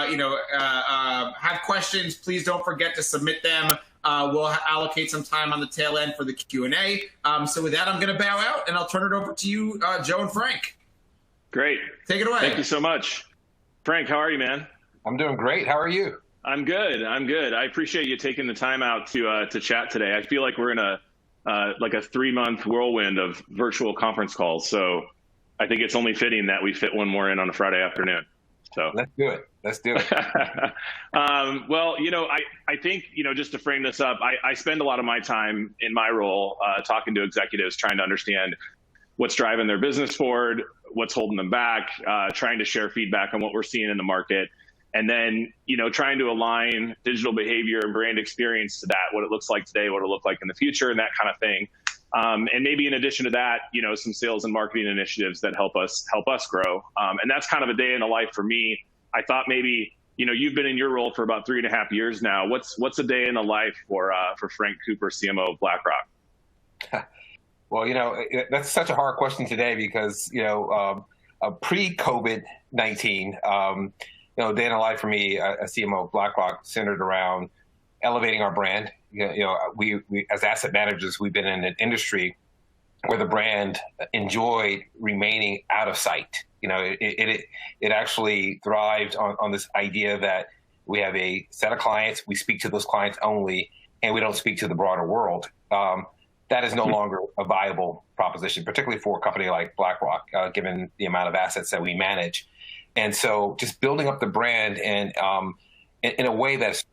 have questions, please don't forget to submit them. We'll allocate some time on the tail end for the Q&A. So with that, I'm going to bow out, and I'll turn it over to you, Joe and Frank. Great. Take it away. Thank you so much. Frank, how are you, man? I'm doing great. How are you? I'm good. I appreciate you taking the time out to chat today. I feel like we're in a 3-month whirlwind of virtual conference calls. So I think it's only fitting that we fit one more in on a Friday afternoon. So let's do it. Well, I think, just to frame this up, I spend a lot of my time in my role talking to executives, trying to understand what's driving their business forward, what's holding them back, trying to share feedback on what we're seeing in the market. And then, trying to align digital behavior and brand experience to that, what it looks like today, what it'll look like in the future, and that kind of thing. And maybe in addition to that, some sales and marketing initiatives that help us grow. And that's kind of a day in the life for me. I thought maybe, you've been in your role for about 3.5 years now. What's a day in the life for Frank Cooper, CMO of BlackRock? Well, that's such a hard question today because, pre-COVID-19, day in the life for me, a CMO of BlackRock, centered around elevating our brand. We as asset managers, we've been in an industry where the brand enjoyed remaining out of sight. It actually thrived on this idea that we have a set of clients, we speak to those clients only, and we don't speak to the broader world. That is no longer a viable proposition, particularly for a company like BlackRock, given the amount of assets that we manage. And so just building up the brand and in a way that's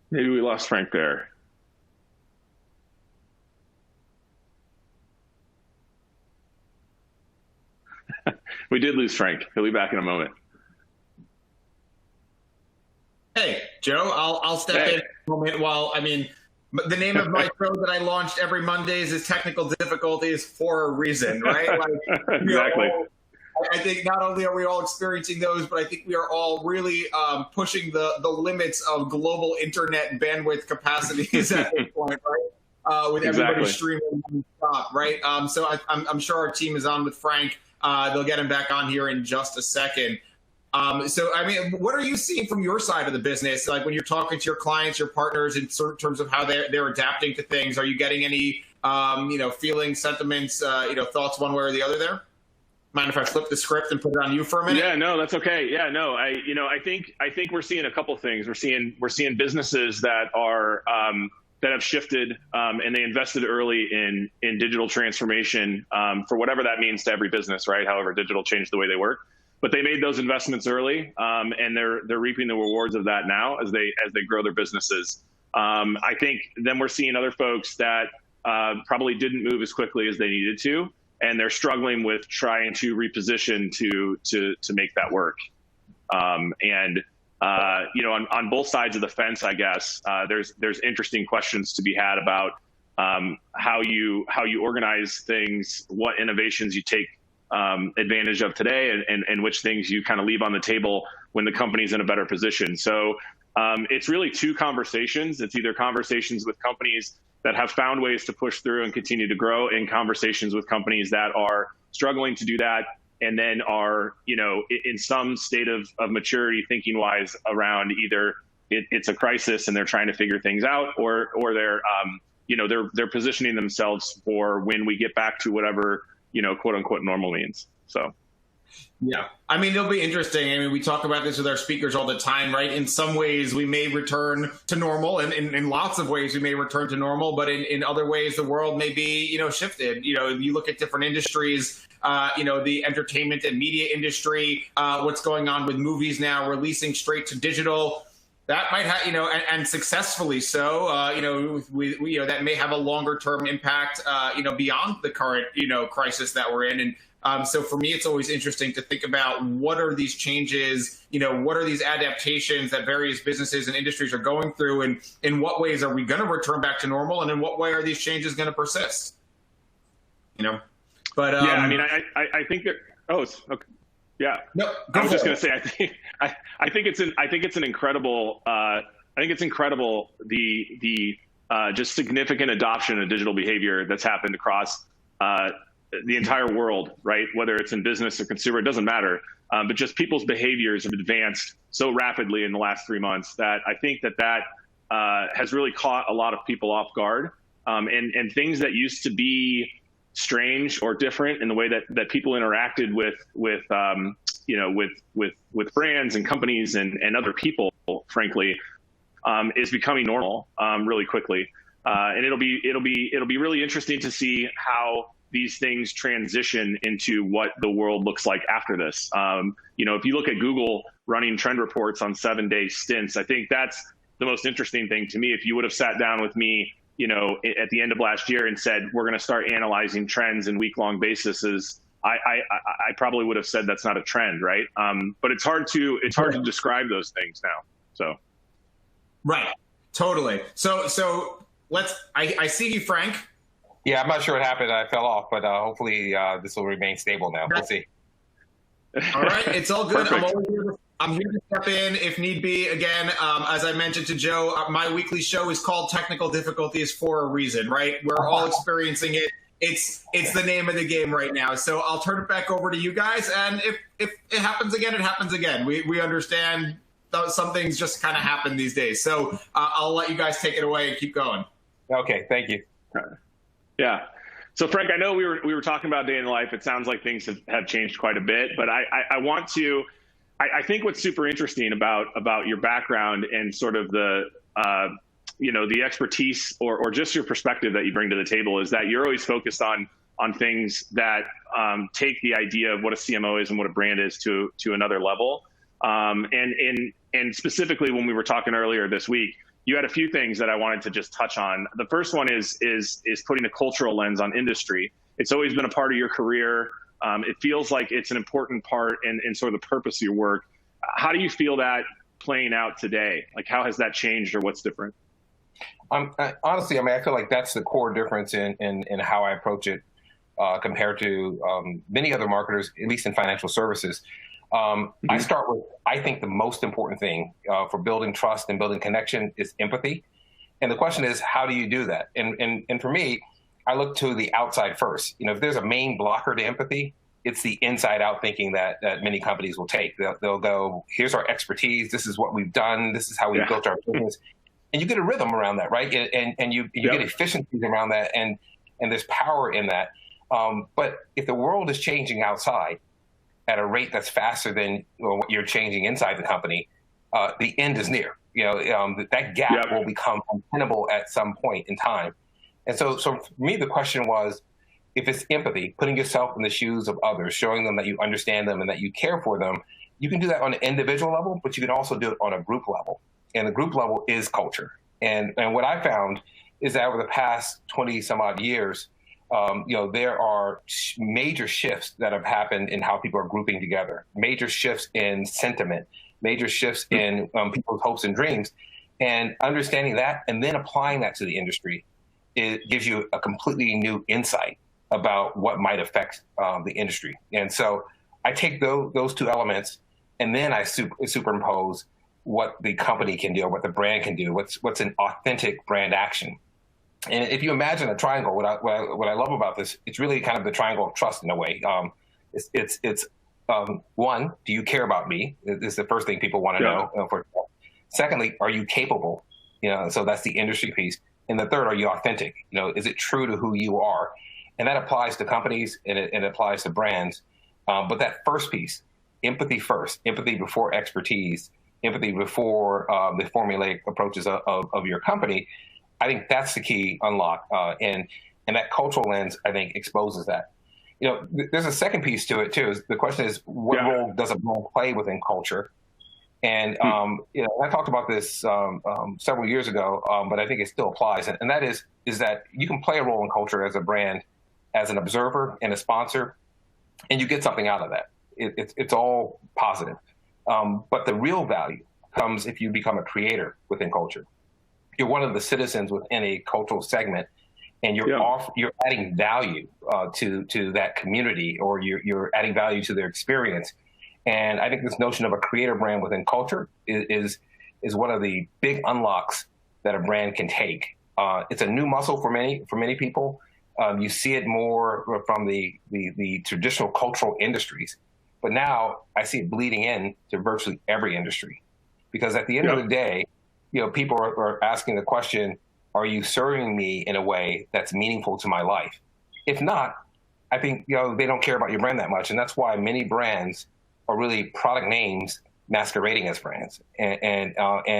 Maybe we lost Frank there. We did lose Frank. He'll be back in a moment. Hey, Joe, I'll step in a moment while, the name of my show that I launched every Mondays is Technical Difficulties for a reason, right? Exactly. I think not only are we all experiencing those, but I think we are all really pushing the limits of global internet bandwidth capacities at this point, right? With everybody streaming non-stop, right? So I'm sure our team is on with Frank. They'll get him back on here in just a second. What are you seeing from your side of the business? Like when you're talking to your clients, your partners, in terms of how they're adapting to things, are you getting any, feelings, sentiments, thoughts one way or the other there? Mind if I flip the script and put it on you for a minute? Yeah, no, that's okay. Yeah, no, I think we're seeing a couple things. We're seeing businesses that are that have shifted and they invested early in digital transformation for whatever that means to every business, right? However, digital changed the way they work, but they made those investments early and they're reaping the rewards of that now as they grow their businesses. I think then we're seeing other folks that probably didn't move as quickly as they needed to, and they're struggling with trying to reposition to make that work. On both sides of the fence, I guess there's interesting questions to be had about how you organize things, what innovations you take advantage of today, and which things you kind of leave on the table when the company's in a better position. So it's really two conversations. It's either conversations with companies that have found ways to push through and continue to grow, and conversations with companies that are struggling to do that and then are, in some state of maturity thinking wise around either it's a crisis and they're trying to figure things out, or they're positioning themselves for when we get back to whatever, quote unquote normal means. So. Yeah. It'll be interesting. We talk about this with our speakers all the time, right? In some ways, we may return to normal, and in lots of ways, we may return to normal, but in other ways, the world may be, shifted. You look at different industries, the entertainment and media industry, what's going on with movies now, releasing straight to digital. That might have, and successfully so, that may have a longer term impact, beyond the current, crisis that we're in. And so for me, it's always interesting to think about what are these changes, what are these adaptations that various businesses and industries are going through, and in what ways are we going to return back to normal, and in what way are these changes going to persist? But I think that. Oh, okay. Yeah. No, I was just going to say, I think it's incredible the just significant adoption of digital behavior that's happened across the entire world, right? Whether it's in business or consumer, it doesn't matter. But just people's behaviors have advanced so rapidly in the last 3 months that I think that has really caught a lot of people off guard. And things that used to be strange or different in the way that people interacted with brands and companies and other people, frankly, is becoming normal really quickly. And it'll be really interesting to see how these things transition into what the world looks like after this. If you look at Google running trend reports on 7-day stints, I think that's the most interesting thing to me. If you would have sat down with me, at the end of last year and said, we're going to start analyzing trends in week-long basis, I probably would have said that's not a trend, right? But it's hard to describe those things now. So, right, totally. So I see you, Frank. Yeah, I'm not sure what happened. I fell off, but hopefully this will remain stable now. We'll see. All right, it's all good. Perfect. I'm here to step in if need be. Again, as I mentioned to Joe, my weekly show is called Technical Difficulties for a reason, right? We're all experiencing it. It's the name of the game right now. So I'll turn it back over to you guys. And if it happens again, it happens again. We understand some things just kind of happen these days. So I'll let you guys take it away and keep going. Okay, thank you. Yeah. So Frank, I know we were talking about day in the life. It sounds like things have changed quite a bit, but I think what's super interesting about your background and sort of the expertise or just your perspective that you bring to the table is that you're always focused on things that take the idea of what a CMO is and what a brand is to another level. And specifically when we were talking earlier this week, you had a few things that I wanted to just touch on. The first one is putting a cultural lens on industry. It's always been a part of your career. It feels like it's an important part in sort of the purpose of your work. How do you feel that playing out today? Like, how has that changed or what's different? Honestly, I feel like that's the core difference in how I approach it compared to many other marketers, at least in financial services. I start with, I think the most important thing for building trust and building connection is empathy. And the question is, how do you do that? And for me, I look to the outside first. If there's a main blocker to empathy, it's the inside out thinking that many companies will take. They'll go, here's our expertise. This is what we've done. This is how we've built our business. And you get a rhythm around that, right? And you get efficiencies around that. And there's power in that. But if the world is changing outside at a rate that's faster than what you're changing inside the company, the end is near. That gap will become untenable at some point in time. And so for me, the question was, if it's empathy, putting yourself in the shoes of others, showing them that you understand them and that you care for them, you can do that on an individual level, but you can also do it on a group level. And the group level is culture. And what I found is that over the past 20 some odd years, there are major shifts that have happened in how people are grouping together, major shifts in sentiment, major shifts in people's hopes and dreams, and understanding that and then applying that to the industry, it gives you a completely new insight about what might affect the industry. And so I take those two elements and then I superimpose what the company can do, or what the brand can do, what's an authentic brand action. And if you imagine a triangle, what I love about this, it's really kind of the triangle of trust in a way. It's one, do you care about me? Is the first thing people want to know. Secondly, are you capable? So that's the industry piece. And the third, are you authentic? Is it true to who you are? And that applies to companies and it applies to brands. But that first piece, empathy first, empathy before expertise, empathy before the formulaic approaches of your company, I think that's the key unlock. And that cultural lens, I think, exposes that. There's a second piece to it, too. The question is, what role does a brand play within culture? And, I talked about this several years ago, but I think it still applies. And that is that you can play a role in culture as a brand, as an observer and a sponsor, and you get something out of that. It's all positive. But the real value comes if you become a creator within culture. You're one of the citizens within a cultural segment, and you're adding value to that community, or you're adding value to their experience. And I think this notion of a creator brand within culture is one of the big unlocks that a brand can take. It's a new muscle for many people. You see it more from the traditional cultural industries, but now I see it bleeding in to virtually every industry, because at the end of the day, people are asking the question, are you serving me in a way that's meaningful to my life? If not, I think they don't care about your brand that much, and that's why many brands are really product names masquerading as brands. And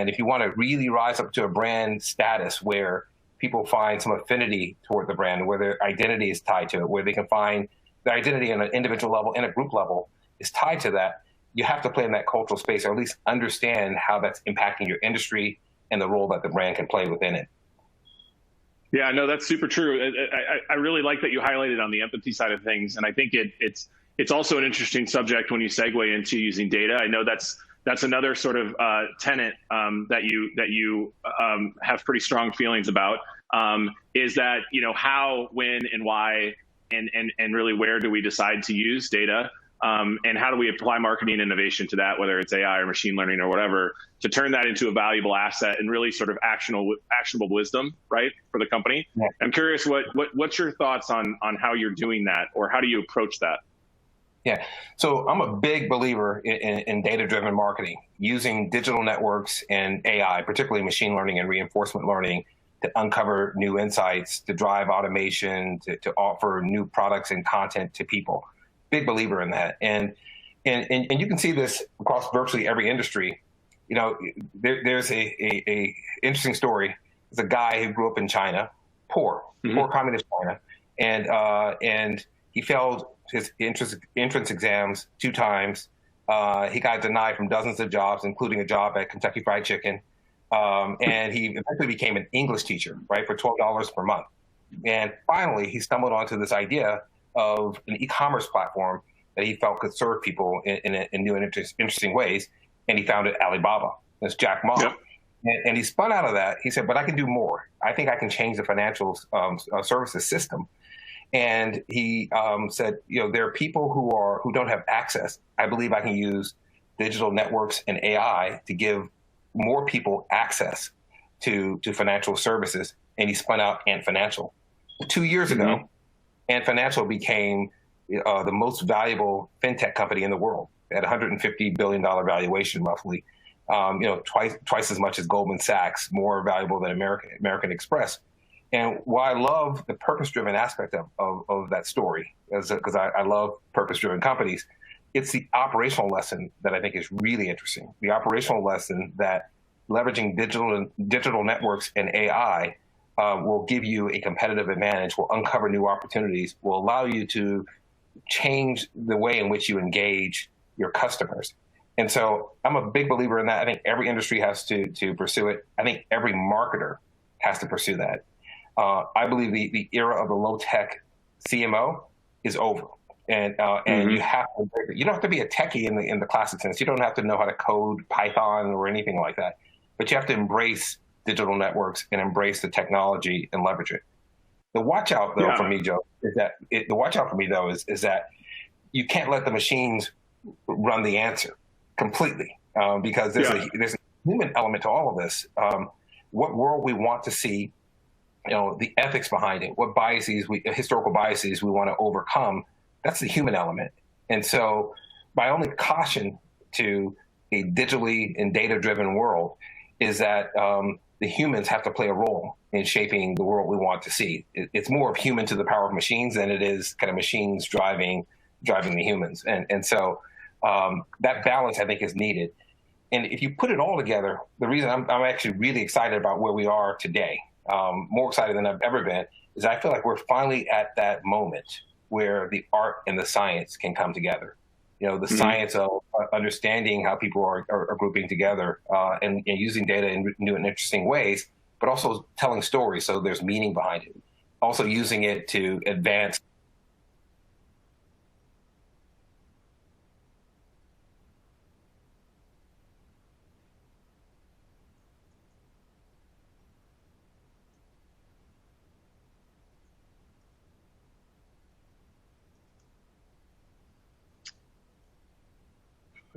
if you want to really rise up to a brand status where people find some affinity toward the brand, where their identity is tied to it, where they can find their identity on an individual level and a group level is tied to that, you have to play in that cultural space, or at least understand how that's impacting your industry and the role that the brand can play within it. Yeah, no, that's super true. I really like that you highlighted on the empathy side of things, and I think it's also an interesting subject when you segue into using data. I know that's another sort of tenet that you have pretty strong feelings about. Is that how, when, and why, and really where do we decide to use data? And how do we apply marketing innovation to that, whether it's AI or machine learning or whatever, to turn that into a valuable asset and really sort of actionable wisdom, right, for the company? Yeah. I'm curious, what's your thoughts on how you're doing that, or how do you approach that? Yeah, so I'm a big believer in data-driven marketing, using digital networks and AI, particularly machine learning and reinforcement learning, to uncover new insights, to drive automation, to offer new products and content to people. Big believer in that, and you can see this across virtually every industry. There's a interesting story. There's a guy who grew up in China, poor communist China, and he failed his entrance exams 2 times. He got denied from dozens of jobs, including a job at Kentucky Fried Chicken, and he eventually became an English teacher, right, for $12 per month. And finally, he stumbled onto this idea of an e-commerce platform that he felt could serve people in new and interesting ways. And he founded Alibaba. That's Jack Ma. Yep. And he spun out of that. He said, but I can do more. I think I can change the financial services system. And he said, there are people who don't have access. I believe I can use digital networks and AI to give more people access to financial services. And he spun out Ant Financial. 2 years ago, Ant Financial became the most valuable fintech company in the world at $150 billion valuation, roughly. Twice as much as Goldman Sachs, more valuable than American Express. And why I love the purpose-driven aspect of that story, because I love purpose-driven companies, it's the operational lesson that I think is really interesting. The operational lesson that leveraging digital networks and AI will give you a competitive advantage, will uncover new opportunities, will allow you to change the way in which you engage your customers. And so I'm a big believer in that. I think every industry has to pursue it. I think every marketer has to pursue that. I believe the era of the low-tech CMO is over. And you don't have to be a techie in the classic sense. You don't have to know how to code Python or anything like that. But you have to embrace digital networks and embrace the technology and leverage it. The watch out, though, for me, Joe, is that you can't let the machines run the answer completely, because there's a human element to all of this. What world we want to see, the ethics behind it, what historical biases we want to overcome, that's the human element. And so my only caution to a digitally and data-driven world is that the humans have to play a role in shaping the world we want to see. It's more of human to the power of machines than it is kind of machines driving the humans. And so that balance, I think, is needed. And if you put it all together, the reason I'm actually really excited about where we are today, more excited than I've ever been, is I feel like we're finally at that moment where the art and the science can come together. The science of understanding how people are grouping together and using data in new and interesting ways, but also telling stories so there's meaning behind it. Also using it to advance.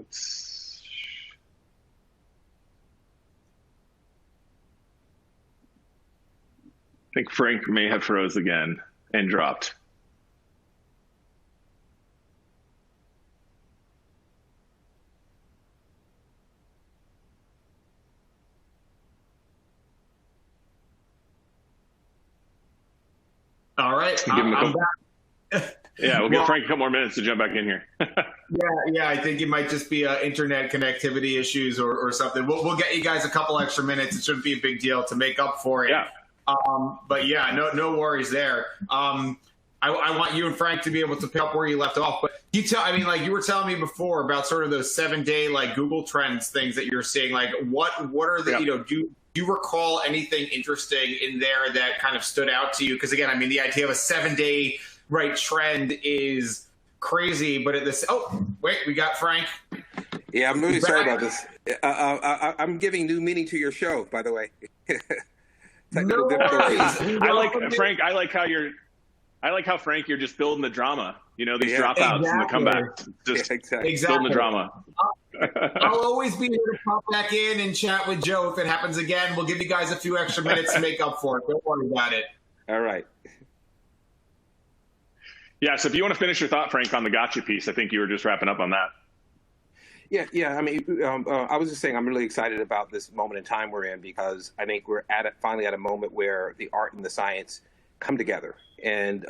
Let's, I think Frank may have froze again and dropped. All right, I'm back. Yeah, we'll give Frank a couple more minutes to jump back in here. Yeah, I think it might just be internet connectivity issues or something. We'll get you guys a couple extra minutes. It shouldn't be a big deal to make up for it. Yeah. But yeah, no worries there. I want you and Frank to be able to pick up where you left off. But like you were telling me before about sort of those 7-day like Google Trends things that you're seeing. Like what are the do you recall anything interesting in there that kind of stood out to you? Because again, I mean, the idea of a 7-day trend is crazy, but at this wait, we got Frank. Yeah, I'm really sorry about this. I'm giving new meaning to your show, by the way. No worries. I like how Frank, you're just building the drama. You know, these dropouts and the comebacks. Just exactly. building the drama. I'll always be here to pop back in and chat with Joe if it happens again. We'll give you guys a few extra minutes to make up for it. Don't worry about it. All right. Yeah, so if you want to finish your thought, Frank, on the gotcha piece, I think you were just wrapping up on that. Yeah. I mean, I was just saying I'm really excited about this moment in time we're in because I think we're finally at a moment where the art and the science come together. And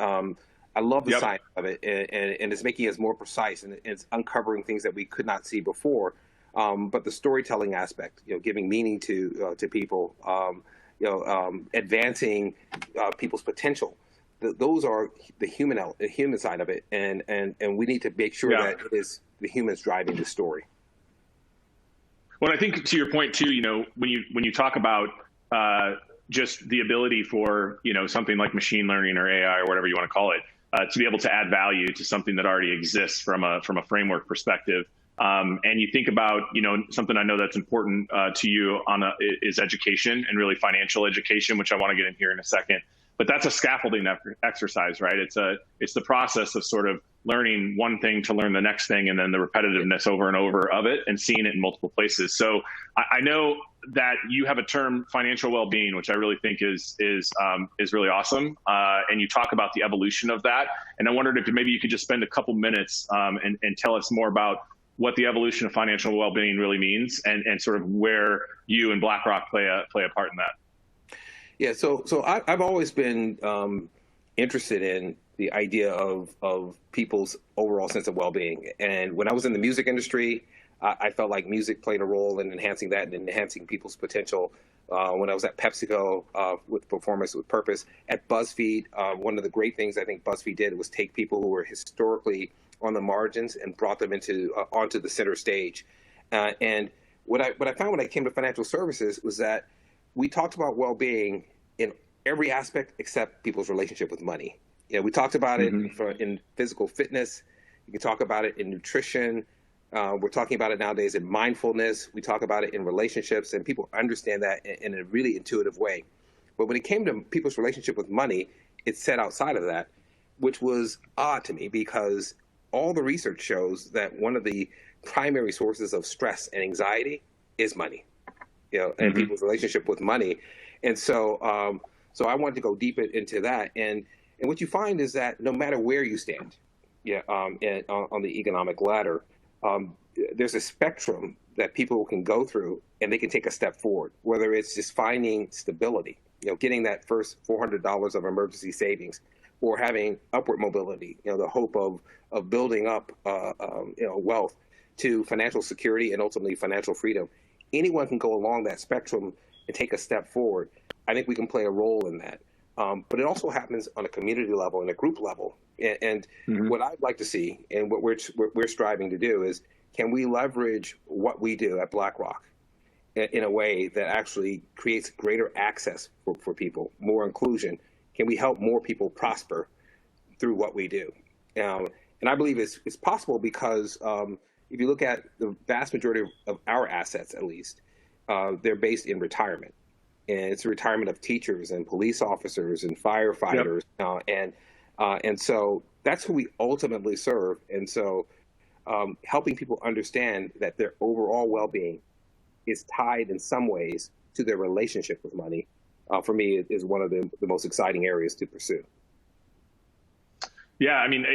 I love the science of it, and it's making us more precise, and it's uncovering things that we could not see before. But the storytelling aspect, giving meaning to people, advancing people's potential. Those are the human side of it, and we need to make sure that it is the humans driving the story. Well, I think to your point too, when you talk about just the ability for something like machine learning or AI or whatever you want to call it to be able to add value to something that already exists from a framework perspective. And you think about, something I know that's important to you is education, and really financial education, which I want to get in here in a second. But that's a scaffolding exercise, right? It's the process of sort of learning one thing to learn the next thing, and then the repetitiveness over and over of it, and seeing it in multiple places. So I know that you have a term, financial well-being, which I really think is really awesome. And you talk about the evolution of that. And I wondered if maybe you could just spend a couple minutes and tell us more about what the evolution of financial well-being really means, and sort of where you and BlackRock play a part in that. Yeah, so I've always been interested in the idea of people's overall sense of well-being. And when I was in the music industry, I felt like music played a role in enhancing that and enhancing people's potential. When I was at PepsiCo with Performance with Purpose, at BuzzFeed, one of the great things I think BuzzFeed did was take people who were historically on the margins and brought them onto the center stage. And what I found when I came to financial services was that we talked about well-being in every aspect except people's relationship with money. We talked about it in physical fitness. You can talk about it in nutrition. We're talking about it nowadays in mindfulness. We talk about it in relationships, and people understand that in a really intuitive way. But when it came to people's relationship with money, it set outside of that, which was odd to me because all the research shows that one of the primary sources of stress and anxiety is money. And people's relationship with money. And so I wanted to go deep into that. And what you find is that no matter where you stand on the economic ladder, there's a spectrum that people can go through and they can take a step forward, whether it's just finding stability, getting that first $400 of emergency savings, or having upward mobility, the hope of building up wealth, to financial security and ultimately financial freedom. Anyone can go along that spectrum and take a step forward. I think we can play a role in that. But it also happens on a community level and a group level. And what I'd like to see, and what we're striving to do, is can we leverage what we do at BlackRock in a way that actually creates greater access for people, more inclusion? Can we help more people prosper through what we do? And I believe it's possible because if you look at the vast majority of our assets, at least, they're based in retirement. And it's a retirement of teachers and police officers and firefighters. And so that's who we ultimately serve. And so helping people understand that their overall well-being is tied in some ways to their relationship with money, for me, is one of the most exciting areas to pursue. Yeah, I mean,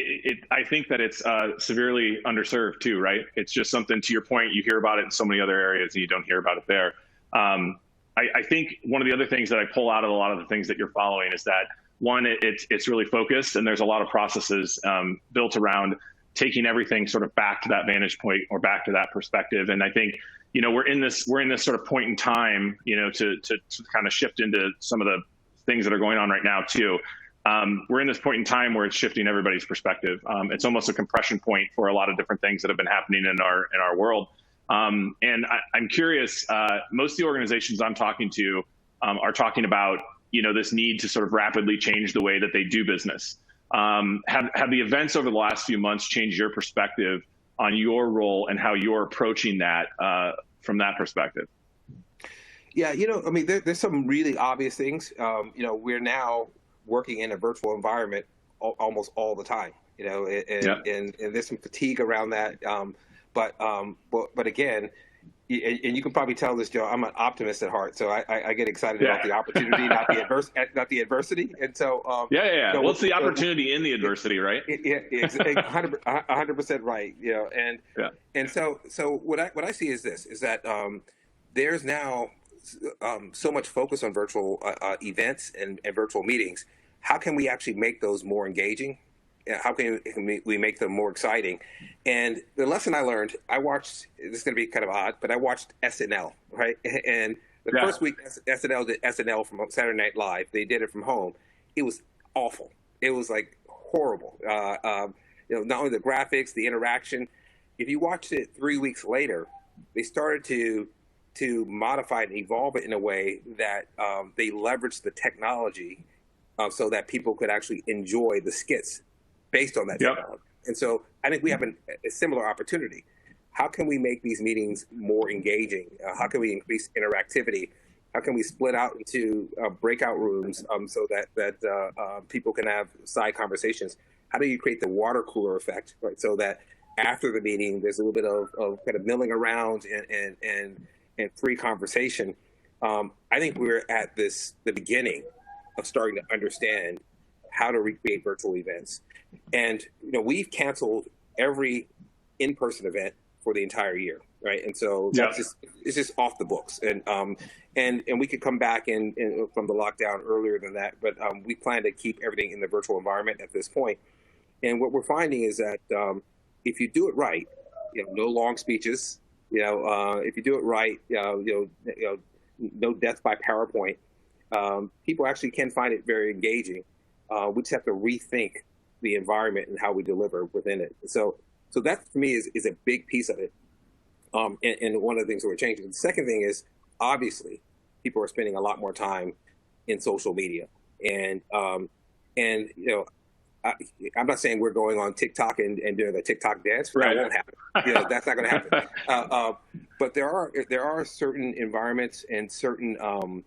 I think that it's severely underserved too, right? It's just something, to your point, you hear about it in so many other areas and you don't hear about it there. I think one of the other things that I pull out of a lot of the things that you're following is that, one, it's really focused, and there's a lot of processes built around taking everything sort of back to that vantage point or back to that perspective. And I think, we're in this sort of point in time, to kind of shift into some of the things that are going on right now too. We're in this point in time where it's shifting everybody's perspective. It's almost a compression point for a lot of different things that have been happening in our world. And I'm curious, most of the organizations I'm talking to are talking about, this need to sort of rapidly change the way that they do business. Have the events over the last few months changed your perspective on your role and how you're approaching that from that perspective? Yeah, I mean, there's some really obvious things. We're now working in a virtual environment almost all the time, and there's some fatigue around that. But again, and you can probably tell this, Joe, I'm an optimist at heart, so I get excited about the opportunity, not the adversity. And so, well, it's the opportunity in the adversity, right? Yeah, 100% right. And so what I see is this: is that there's now so much focus on virtual events and virtual meetings. How can we actually make those more engaging? How can we make them more exciting? And the lesson I learned, I watched, this is going to be kind of odd, but I watched SNL, right? And the first week SNL did SNL from Saturday Night Live. They did it from home. It was awful. It was like horrible. Not only the graphics, the interaction. If you watched it 3 weeks later, they started to modify and evolve it in a way that they leveraged the technology so that people could actually enjoy the skits based on that technology. And so I think we have a similar opportunity. How can we make these meetings more engaging? How can we increase interactivity? How can we split out into breakout rooms so that people can have side conversations? How do you create the water cooler effect, right? So that after the meeting, there's a little bit of kind of milling around and free conversation. I think we're at the beginning of starting to understand how to recreate virtual events. And we've canceled every in-person event for the entire year, right? And so it's just off the books. And we could come back in from the lockdown earlier than that, but we plan to keep everything in the virtual environment at this point. And what we're finding is that if you do it right, no long speeches, if you do it right, no death by PowerPoint, people actually can find it very engaging. We just have to rethink the environment and how we deliver within it. So that for me is a big piece of it. And one of the things that we're changing. The second thing is, obviously, people are spending a lot more time in social media. And I'm not saying we're going on TikTok and doing the TikTok dance. That won't happen. That's not going to happen. But there are certain environments and certain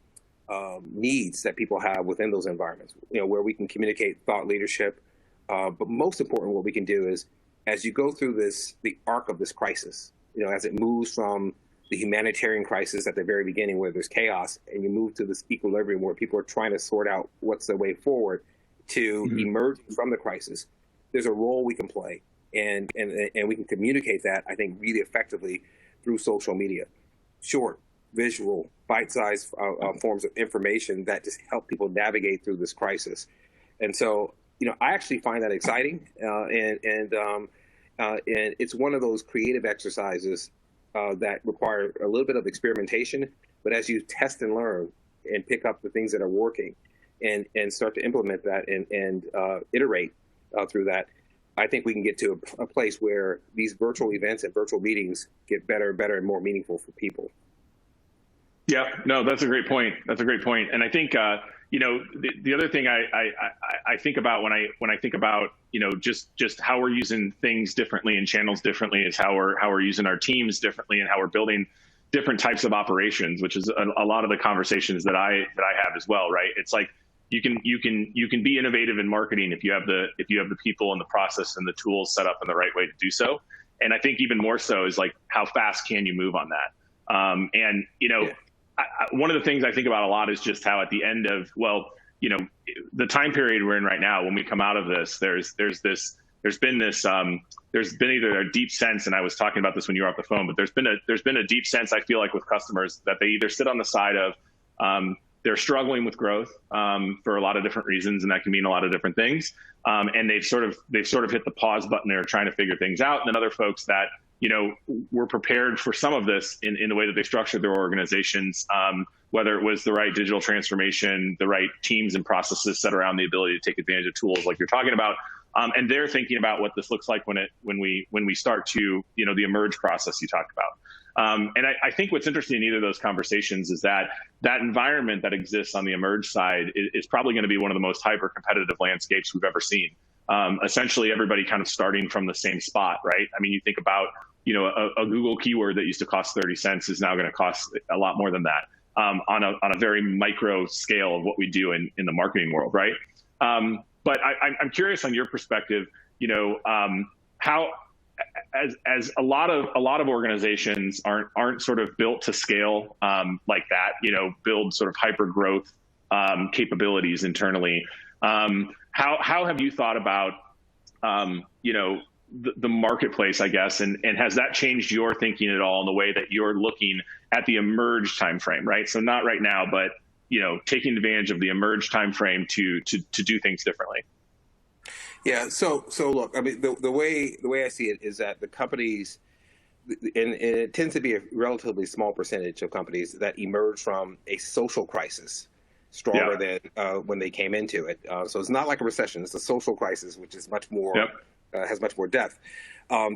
needs that people have within those environments, where we can communicate thought leadership. But most important, what we can do is, as you go through the arc of this crisis, as it moves from the humanitarian crisis at the very beginning where there's chaos, and you move to this equilibrium where people are trying to sort out what's the way forward to emerge from the crisis, there's a role we can play. And we can communicate that, I think, really effectively through social media. Short, visual, bite-sized forms of information that just help people navigate through this crisis. And so, I actually find that exciting, and it's one of those creative exercises that require a little bit of experimentation. But as you test and learn and pick up the things that are working, and start to implement that and iterate through that, I think we can get to a place where these virtual events and virtual meetings get better and better and more meaningful for people. Yeah, no, that's a great point. And I think, the other thing I think about when I think about, just how we're using things differently and channels differently is how we're using our teams differently and how we're building different types of operations, which is a lot of the conversations that I have as well, right? It's like you can be innovative in marketing if you have the people and the process and the tools set up in the right way to do so. And I think even more so is like, how fast can you move on that? And, you know, one of the things I think about a lot is just how at the end of, well, you know, the time period we're in right now, when we come out of this, there's been either a deep sense, and I was talking about this when you were off the phone, but there's been a deep sense, I feel like, with customers that they either sit on the side of, they're struggling with growth for a lot of different reasons, and that can mean a lot of different things. And they've sort of hit the pause button. They're trying to figure things out. And then other folks that, you know, were prepared for some of this in the way that they structured their organizations, whether it was the right digital transformation, the right teams and processes set around the ability to take advantage of tools like you're talking about. And they're thinking about what this looks like when we start to, you know, the emerge process you talked about. And I think what's interesting in either of those conversations is that environment that exists on the emerge side is probably going to be one of the most hyper competitive landscapes we've ever seen. Essentially, everybody kind of starting from the same spot, right? I mean, you think about, you know, a Google keyword that used to cost 30 cents is now going to cost a lot more than that on a very micro scale of what we do in the marketing world, right? But I'm curious on your perspective, you know, how, as a lot of organizations aren't sort of built to scale like that, you know, build sort of hyper growth capabilities internally. How have you thought about, you know, the marketplace, I guess, and has that changed your thinking at all in the way that you're looking at the emerge timeframe, right? So not right now, but, you know, taking advantage of the emerge timeframe to do things differently. Yeah. So look, I mean, the way I see it is that the companies, and it tends to be a relatively small percentage of companies that emerge from a social crisis stronger than when they came into it. So it's not like a recession; it's a social crisis, which is much more has much more depth.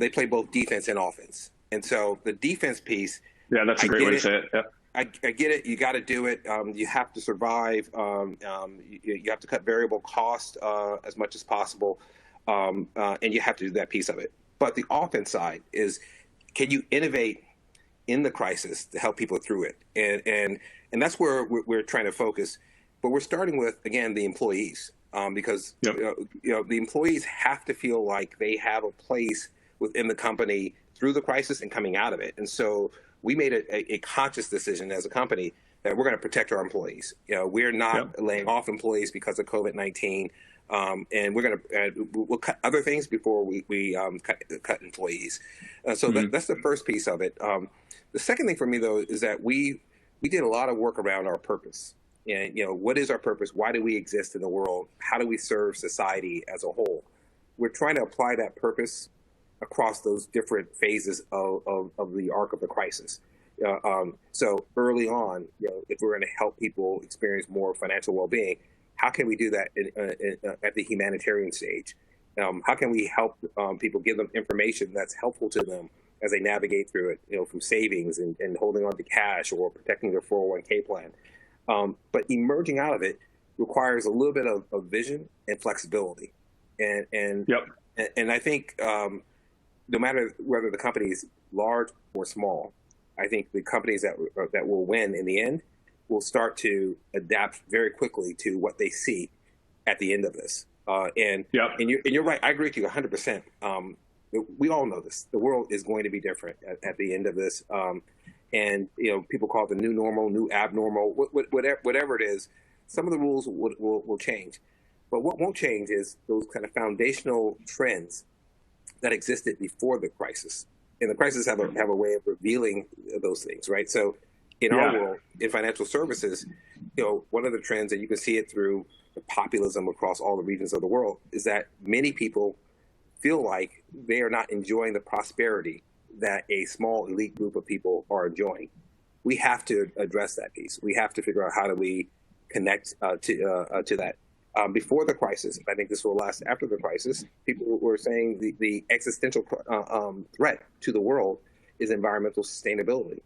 They play both defense and offense, and so the defense piece. Yeah, that's a great way to say it. Yeah. I get it. You got to do it. You have to survive. You have to cut variable cost as much as possible, and you have to do that piece of it. But the offense side is, can you innovate in the crisis to help people through it? And that's where we're trying to focus. But we're starting with, again, the employees, because you know, the employees have to feel like they have a place within the company through the crisis and coming out of it. And so we made a conscious decision as a company that we're going to protect our employees. You know, we're not laying off employees because of COVID-19, and we'll cut other things before we cut employees. So that's the first piece of it. The second thing for me, though, is that we did a lot of work around our purpose. And, you know, what is our purpose? Why do we exist in the world? How do we serve society as a whole? We're trying to apply that purpose across those different phases of the arc of the crisis. So early on, you know, if we're going to help people experience more financial well-being, how can we do that at the humanitarian stage? How can we help people, give them information that's helpful to them as they navigate through it, you know, from savings and holding on to cash or protecting their 401k plan? But emerging out of it requires a little bit of vision and flexibility. And I think no matter whether the company is large or small, I think the companies that will win in the end will start to adapt very quickly to what they see at the end of this. And you're right. I agree with you 100%. We all know this. The world is going to be different at the end of this. And, you know, people call it the new normal, new abnormal, whatever it is. Some of the rules will change. But what won't change is those kind of foundational trends that existed before the crisis. And the crisis have a way of revealing those things, right? So in our world, in financial services, you know, one of the trends, and you can see it through the populism across all the regions of the world, is that many people feel like they are not enjoying the prosperity that a small elite group of people are enjoying. We have to address that piece. We have to figure out how do we connect to that. Before the crisis, and I think this will last after the crisis, people were saying the existential threat to the world is environmental sustainability.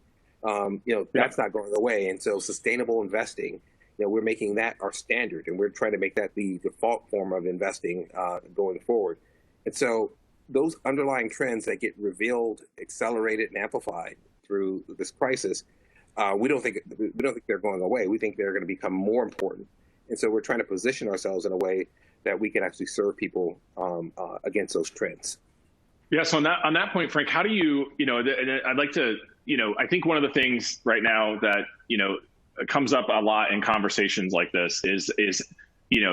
You know, that's not going away. And so sustainable investing, you know, we're making that our standard, and we're trying to make that the default form of investing going forward. And so those underlying trends that get revealed, accelerated, and amplified through this crisis, we don't think they're going away. We think they're going to become more important. And so we're trying to position ourselves in a way that we can actually serve people against those trends. Yeah. So on that point, Frank, how do you, I'd like to, I think one of the things right now that, comes up a lot in conversations like this is,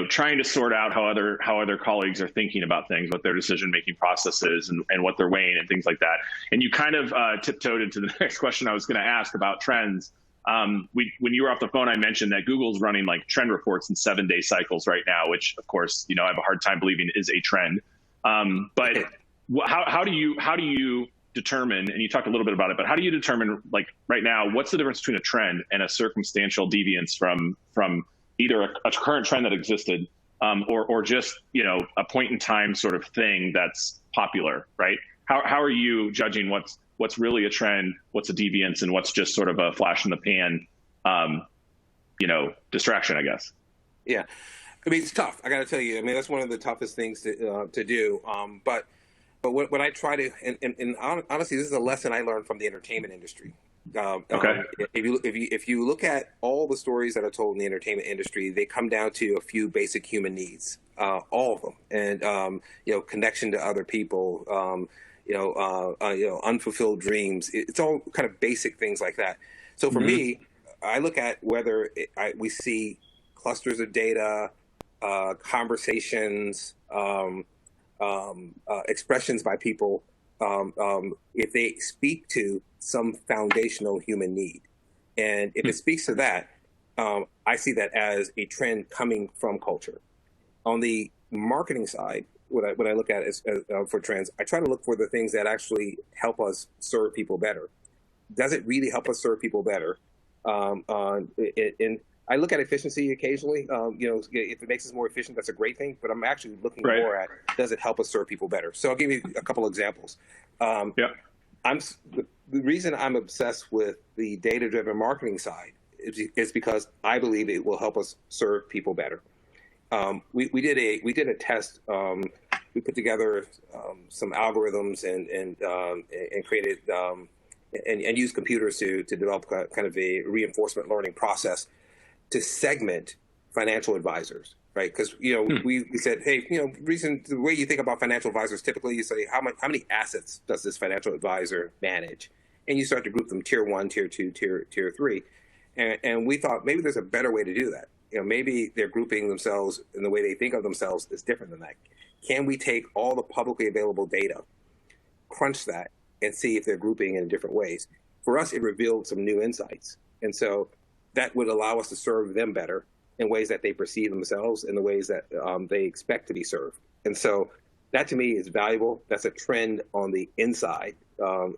trying to sort out how other colleagues are thinking about things, what their decision-making process is and what they're weighing and things like that. And you kind of tiptoed into the next question I was going to ask about trends. When you were off the phone, I mentioned that Google's running like trend reports in 7-day cycles right now, which of course, I have a hard time believing is a trend. But how do you determine, and you talked a little bit about it, but how do you determine, like right now, what's the difference between a trend and a circumstantial deviance from either a current trend that existed or just, a point in time sort of thing that's popular, right? How are you judging what's really a trend, what's a deviance, and what's just sort of a flash in the pan, distraction, I guess? Yeah. I mean, it's tough. I got to tell you, I mean, that's one of the toughest things to do. But what I try to, and honestly, this is a lesson I learned from the entertainment industry. Okay. If you look at all the stories that are told in the entertainment industry, they come down to a few basic human needs, all of them, and connection to other people, unfulfilled dreams. It's all kind of basic things like that. So for me, I look at whether we see clusters of data, conversations, expressions by people, if they speak to some foundational human need. And if it speaks to that, I see that as a trend coming from culture. On the marketing side, what I look at is, for trends, I try to look for the things that actually help us serve people better. Does it really help us serve people better? And I look at efficiency occasionally. If it makes us more efficient, that's a great thing. But I'm actually looking more at, does it help us serve people better? So I'll give you a couple examples. The reason I'm obsessed with the data-driven marketing side is because I believe it will help us serve people better. We did a test. We put together some algorithms and created and used computers to develop kind of a reinforcement learning process to segment financial advisors, right? Because we said, hey, the way you think about financial advisors, typically you say how many assets does this financial advisor manage, and you start to group them tier 1, tier 2, tier 3, and we thought maybe there's a better way to do that. Maybe they're grouping themselves and the way they think of themselves is different than that. Can we take all the publicly available data, crunch that, and see if they're grouping in different ways? For us, it revealed some new insights, and so that would allow us to serve them better in ways that they perceive themselves, in the ways that they expect to be served. And so that to me is valuable. That's a trend on the inside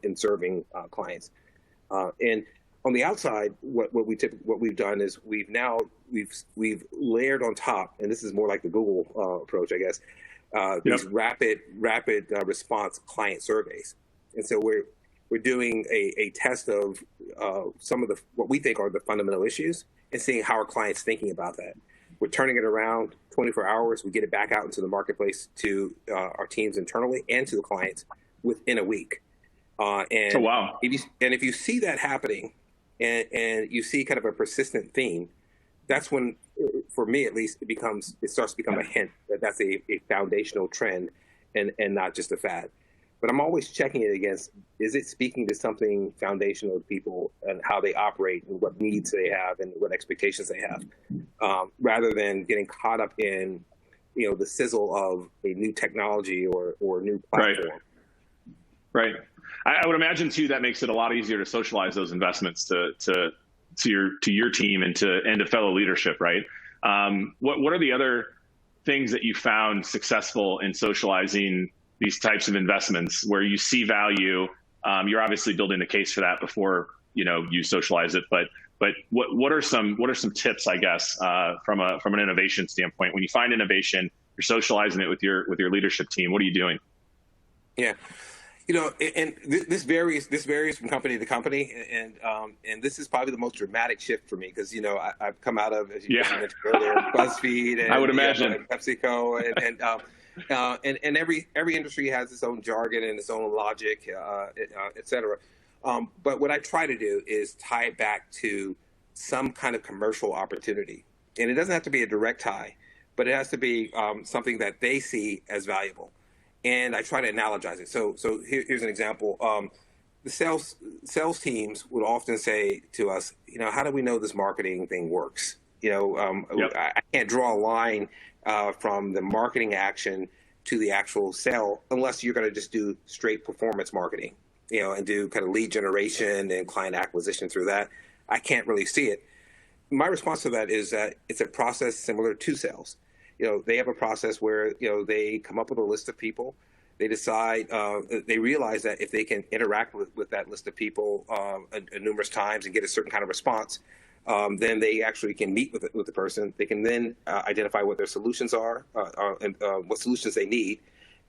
in serving clients. And on the outside, what we've done is we've layered on top, and this is more like the Google approach, I guess, these rapid response client surveys. And so we're doing a test of some of what we think are the fundamental issues and seeing how our clients thinking about that. We're turning it around 24 hours. We get it back out into the marketplace to our teams internally and to the clients within a week. And wow. If you see that happening and you see kind of a persistent theme, that's when, for me at least, it starts to become a hint that that's a foundational trend and not just a fad. But I'm always checking it against, is it speaking to something foundational to people and how they operate and what needs they have and what expectations they have, rather than getting caught up in, the sizzle of a new technology or a new platform. Right. I would imagine too that makes it a lot easier to socialize those investments to your team and to fellow leadership, right? What are the other things that you found successful in socializing these types of investments where you see value? You're obviously building the case for that before you socialize it, but what are some tips, I guess, from an innovation standpoint? When you find innovation, you're socializing it with your leadership team. What are you doing? Yeah. And this varies from company to company, and this is probably the most dramatic shift for me because I've come out of, as you mentioned earlier, BuzzFeed and I would imagine and PepsiCo and every industry has its own jargon and its own logic, et cetera. But what I try to do is tie it back to some kind of commercial opportunity, and it doesn't have to be a direct tie, but it has to be something that they see as valuable. and I try to analogize it. So here's an example. The sales teams would often say to us, how do we know this marketing thing works? Yep. I can't draw a line from the marketing action to the actual sale unless you're going to just do straight performance marketing, and do kind of lead generation and client acquisition through that. I can't really see it. My response to that is that it's a process similar to sales. They have a process where, they come up with a list of people. They decide, they realize that if they can interact with that list of people numerous times and get a certain kind of response, then they actually can meet with the person. They can then identify what their solutions are and what solutions they need.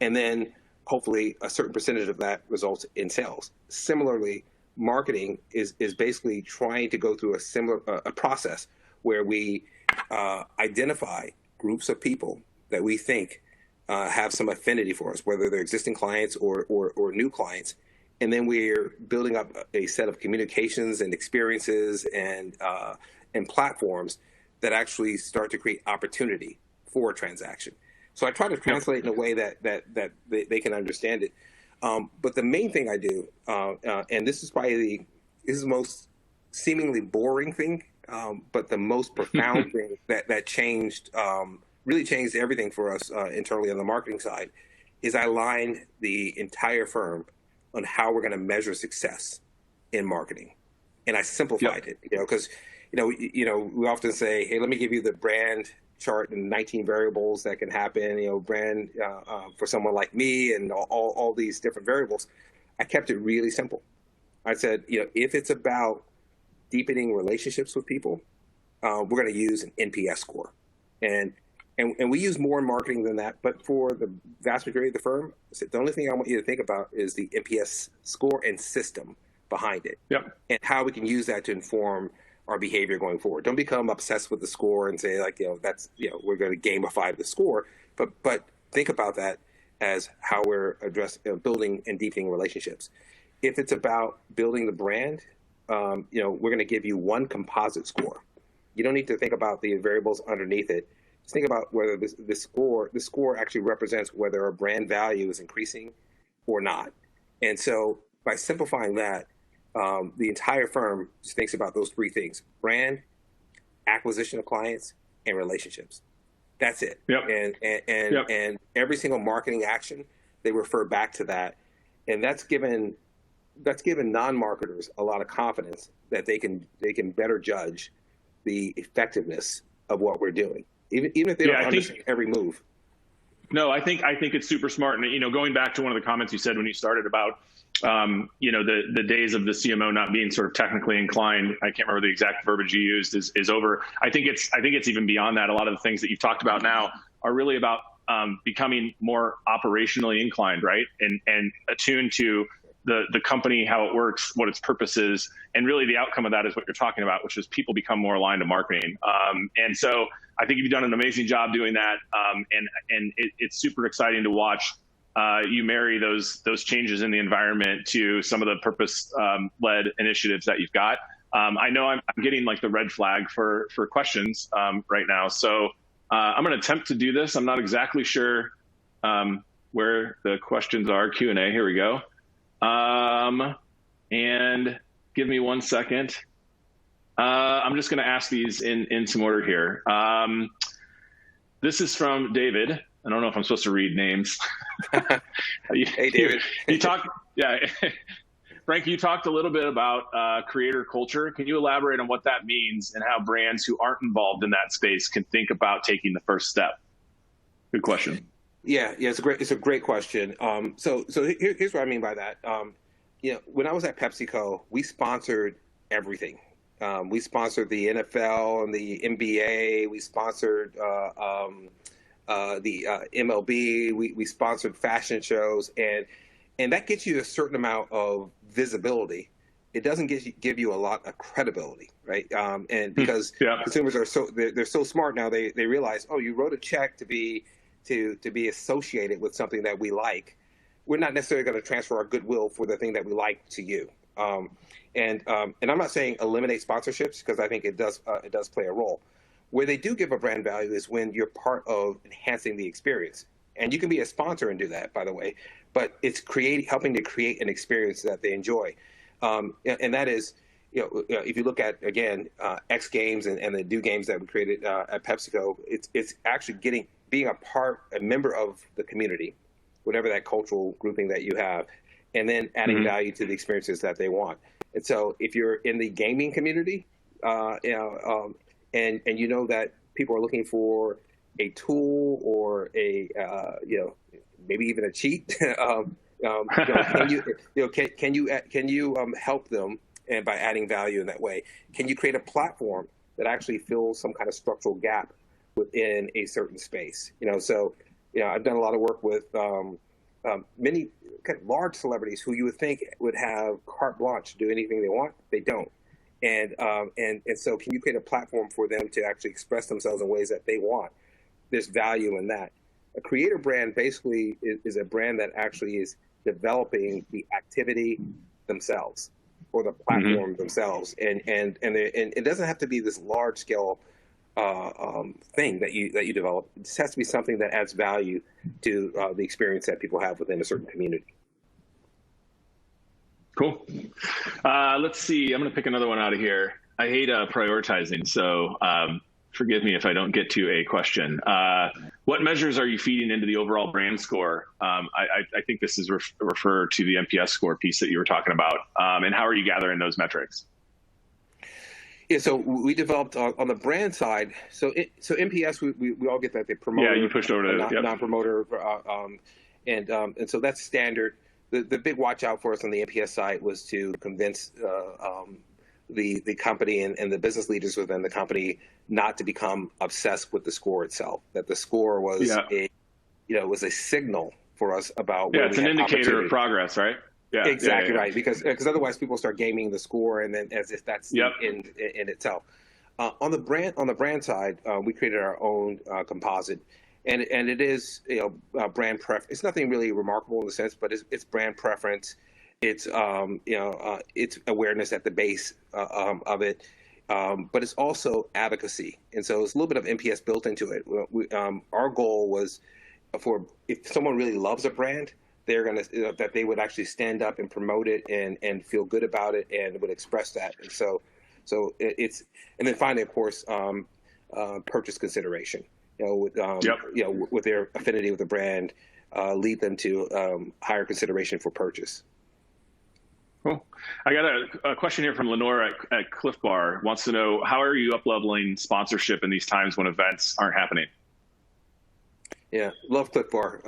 And then hopefully a certain percentage of that results in sales. Similarly, marketing is basically trying to go through a similar a process where we identify groups of people that we think have some affinity for us, whether they're existing clients or new clients. And then we're building up a set of communications and experiences and platforms that actually start to create opportunity for a transaction. So I try to translate in a way that they can understand it. But the main thing I do, and this is probably the most seemingly boring thing, but the most profound thing that changed, really changed everything for us internally on the marketing side, is I aligned the entire firm on how we're going to measure success in marketing, and I simplified it. Because we often say, hey, let me give you the brand chart and 19 variables that can happen, brand for someone like me and all these different variables. I kept it really simple. I said, if it's about deepening relationships with people, we're going to use an NPS score. And we use more in marketing than that, but for the vast majority of the firm, the only thing I want you to think about is the NPS score and system behind it. Yep. And how we can use that to inform our behavior going forward. Don't become obsessed with the score and say that's we're going to gamify the score, but think about that as how we're building and deepening relationships. If it's about building the brand, we're going to give you one composite score. You don't need to think about the variables underneath it. Just think about whether the score actually represents whether our brand value is increasing or not. And so by simplifying that, the entire firm just thinks about those three things: brand, acquisition of clients, and relationships. That's it. Yep. And every single marketing action, they refer back to that. And that's given non-marketers a lot of confidence that they can better judge the effectiveness of what we're doing, even if they don't understand every move. No, I think it's super smart. And, going back to one of the comments you said when you started about, the days of the CMO not being sort of technically inclined, I can't remember the exact verbiage you used, is over. I think it's even beyond that. A lot of the things that you've talked about now are really about becoming more operationally inclined, right? And attuned to the company, how it works, what its purpose is. And really the outcome of that is what you're talking about, which is people become more aligned to marketing. And so I think you've done an amazing job doing that. And it's super exciting to watch you marry those changes in the environment to some of the purpose-led initiatives that you've got. I know I'm getting like the red flag for questions right now. So I'm going to attempt to do this. I'm not exactly sure where the questions are. Q&A, here we go. And give me 1 second. I'm just going to ask these in some order here. This is from David. I don't know if I'm supposed to read names. Hey, David. You talked, Frank, you talked a little bit about creator culture. Can you elaborate on what that means and how brands who aren't involved in that space can think about taking the first step? Good question. Yeah, it's a great question. So here's what I mean by that. When I was at PepsiCo, we sponsored everything. We sponsored the NFL and the NBA. We sponsored the MLB. We sponsored fashion shows, and that gets you a certain amount of visibility. It doesn't give you a lot of credibility, right? And because consumers are they're so smart now, they realize, oh, you wrote a check to be associated with something that we like. We're not necessarily going to transfer our goodwill for the thing that we like to you. And I'm not saying eliminate sponsorships, because I think it does play a role. Where they do give a brand value is when you're part of enhancing the experience. And you can be a sponsor and do that, by the way, but it's helping to create an experience that they enjoy. And that is, if you look at, again, X Games and the new games that we created at PepsiCo, it's actually being a member of the community, whatever that cultural grouping that you have, and then adding value to the experiences that they want. And so if you're in the gaming community, and you know that people are looking for a tool or maybe even a cheat, can you help them, and by adding value in that way? Can you create a platform that actually fills some kind of structural gap within a certain space? So I've done a lot of work with many kind of large celebrities who you would think would have carte blanche to do anything they want. They don't. And so can you create a platform for them to actually express themselves in ways that they want? There's value in that. A creator brand basically is a brand that actually is developing the activity themselves or the platform themselves. And it doesn't have to be this large scale thing that you develop. It just has to be something that adds value to the experience that people have within a certain community. Cool. Let's see. I'm going to pick another one out of here. I hate prioritizing, so forgive me if I don't get to a question. What measures are you feeding into the overall brand score? I think this is refer to the NPS score piece that you were talking about. And how are you gathering those metrics? Yeah, so we developed on the brand side. So NPS, we all get that. They promote. Yeah, you pushed over to non-promoter, and so that's standard. The big watch out for us on the NPS side was to convince the company and the business leaders within the company not to become obsessed with the score itself. That the score was was a signal for us about where it's an indicator of progress, right? Yeah, exactly right. Because otherwise people start gaming the score, and then as if that's in itself. On the brand side, we created our own composite. And it is brand preference. It's nothing really remarkable in the sense, but it's brand preference. It's it's awareness at the base of it, but it's also advocacy. And so it's a little bit of NPS built into it. Our goal was if someone really loves a brand, they're gonna that they would actually stand up and promote it and feel good about it and would express that. And so it's, and then finally, of course, purchase consideration. With their affinity with the brand, lead them to higher consideration for purchase. Cool. I got a question here from Lenore at Cliff Bar. Wants to know, how are you up-leveling sponsorship in these times when events aren't happening? Yeah, love Cliff Bar.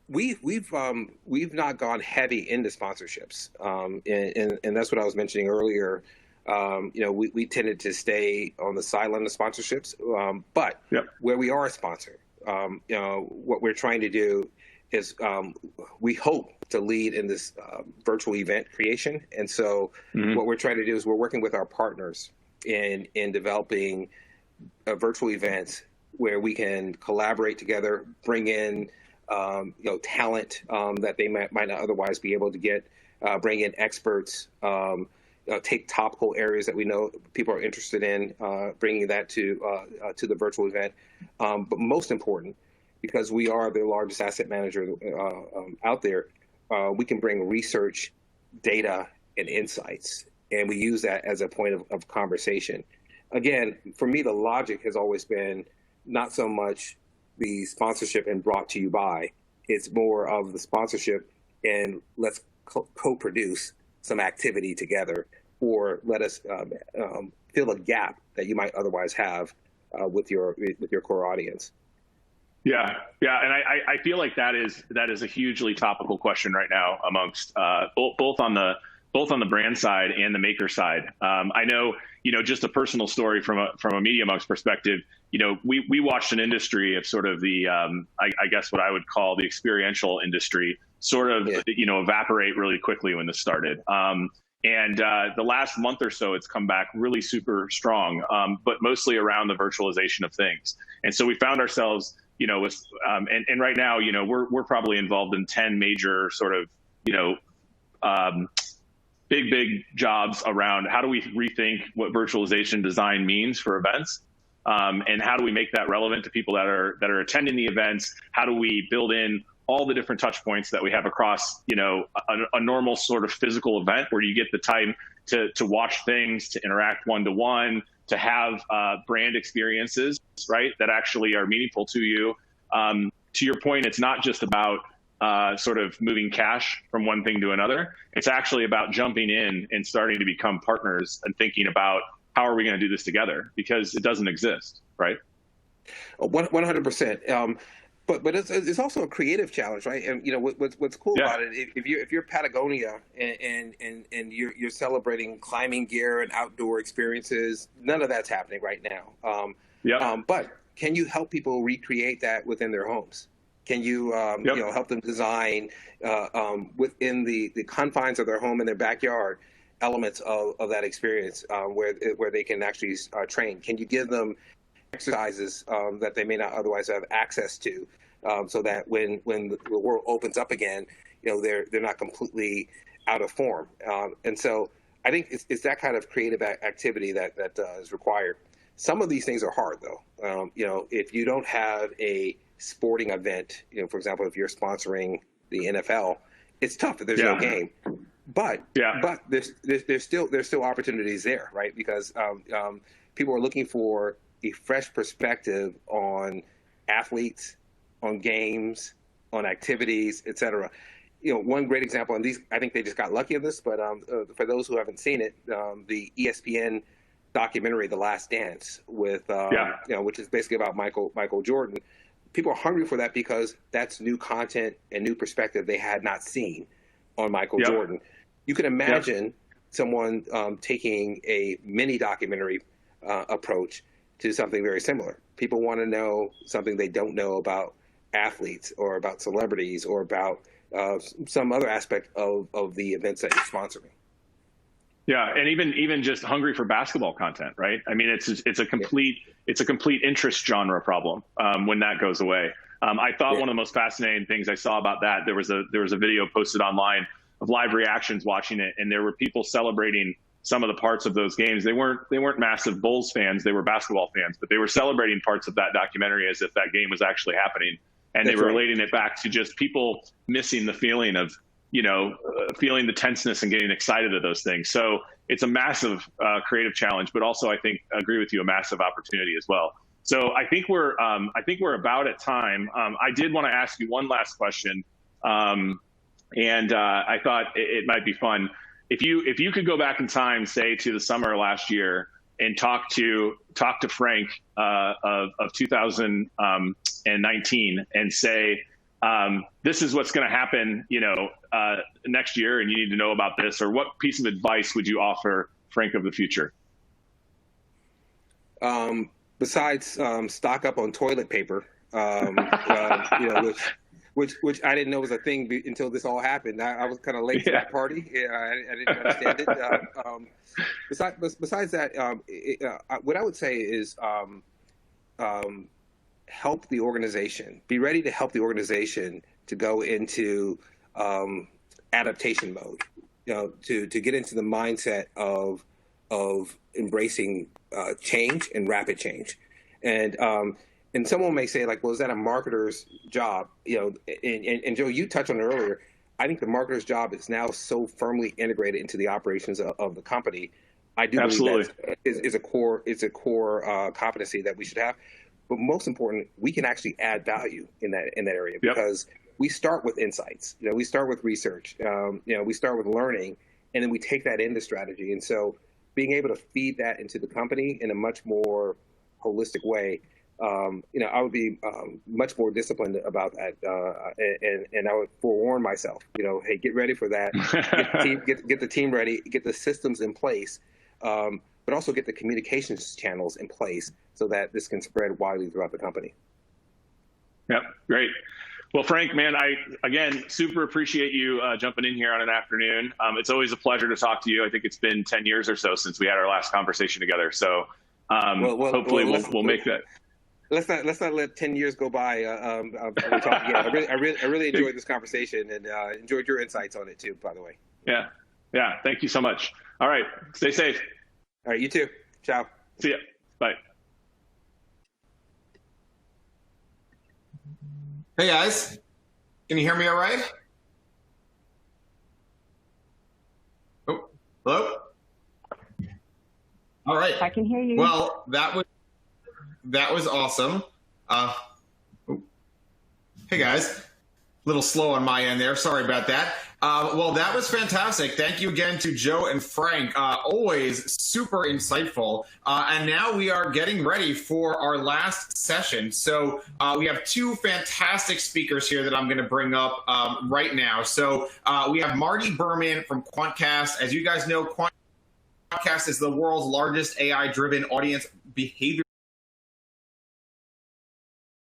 We've not gone heavy into sponsorships, and that's what I was mentioning earlier. We tended to stay on the sideline of sponsorships, but where we are a sponsor, what we're trying to do is we hope to lead in this virtual event creation. And so what we're trying to do is we're working with our partners in developing virtual events where we can collaborate together, bring in talent that they might not otherwise be able to get, bring in experts, take topical areas that we know people are interested in, bringing that to the virtual event. But most important, because we are the largest asset manager out there, we can bring research, data, and insights, and we use that as a point of conversation. Again, for me, the logic has always been not so much the sponsorship and brought to you by. It's more of the sponsorship and let's co-produce some activity together, or let us fill a gap that you might otherwise have with your core audience. Yeah, and I feel like that is a hugely topical question right now amongst both on the brand side and the maker side. I know, just a personal story from a MediaMonks perspective. We watched an industry of sort of the I guess what I would call the experiential industry sort of evaporate really quickly when this started. And the last month or so, it's come back really super strong, but mostly around the virtualization of things. And so we found ourselves, with and right now, we're probably involved in 10 major sort of, big jobs around how do we rethink what virtualization design means for events. and how do we make that relevant to people that are attending the events? How do we build in all the different touch points that we have across, a normal sort of physical event where you get the time to watch things, to interact one-to-one, to have brand experiences, right, that actually are meaningful to you. To your point, it's not just about sort of moving cash from one thing to another. It's actually about jumping in and starting to become partners and thinking about how are we going to do this together, because it doesn't exist, right? 100%. But it's also a creative challenge, right? And what's cool about it, if you're Patagonia and you're celebrating climbing gear and outdoor experiences, none of that's happening right now. But can you help people recreate that within their homes? Can you help them design within the confines of their home and their backyard elements of that experience where they can actually train? Can you give them exercises that they may not otherwise have access to, so that when the world opens up again, they're not completely out of form? And so I think it's that kind of creative activity that is required. Some of these things are hard, though. If you don't have a sporting event, for example, if you're sponsoring the NFL, it's tough if there's no game. But there's still opportunities there, right? Because people are looking for a fresh perspective on athletes, on games, on activities, et cetera. One great example, and I think they just got lucky in this, but for those who haven't seen it, the ESPN documentary, The Last Dance, with which is basically about Michael Jordan. People are hungry for that because that's new content and new perspective they had not seen on Michael Jordan. You can imagine someone taking a mini documentary approach to something very similar. People want to know something they don't know about athletes or about celebrities or about some other aspect of the events that you're sponsoring. Yeah, and even just hungry for basketball content, right? I mean, it's a complete interest genre problem when that goes away. I thought one of the most fascinating things I saw about that, there was a video posted online of live reactions watching it, and there were people celebrating some of the parts of those games. They weren't massive Bulls fans, they were basketball fans, but they were celebrating parts of that documentary as if that game was actually happening, and they were relating it back to just people missing the feeling of feeling the tenseness and getting excited at those things. So it's a massive creative challenge, but also I agree with you, a massive opportunity as well. So I think we're about at time. I did want to ask you one last question, and I thought it might be fun if you could go back in time, say to the summer last year, and talk to Frank of 2019 and say, this is what's going to happen, next year, and you need to know about this, or what piece of advice would you offer Frank of the future? Besides stock up on toilet paper, which I didn't know was a thing until this all happened. I was kind of late to that party. I didn't understand it. Besides that, what I would say is help the organization. Be ready to help the organization to go into adaptation mode. To get into the mindset of embracing change and rapid change. And someone may say, like, well, is that a marketer's job? And Joe, you touched on it earlier. I think the marketer's job is now so firmly integrated into the operations of the company. I do believe that is a core competency that we should have. But most important, we can actually add value in that area because we start with insights. We start with research. We start with learning, and then we take that into strategy. And so, being able to feed that into the company in a much more holistic way, I would be much more disciplined about that, and I would forewarn myself. Hey, get ready for that. Get the team ready. Get the systems in place, but also get the communications channels in place so that this can spread widely throughout the company. Yep, great. Well, Frank, man, I again super appreciate you jumping in here on an afternoon. It's always a pleasure to talk to you. I think it's been 10 years or so since we had our last conversation together. So hopefully we'll make that. Let's not let 10 years go by. We'll talk again. I really enjoyed this conversation and enjoyed your insights on it too, by the way. Yeah. Thank you so much. All right. Stay safe. All right. You too. Ciao. See ya. Bye. Hey guys, can you hear me all right? Oh, hello? All right. I can hear you. Well, that was awesome. Oh. Hey guys, a little slow on my end there. Sorry about that. Well, that was fantastic. Thank you again to Joe and Frank. Always super insightful. And now we are getting ready for our last session. So we have two fantastic speakers here that I'm going to bring up right now. So we have Marty Berman from Quantcast. As you guys know, Quantcast is the world's largest AI-driven audience behavior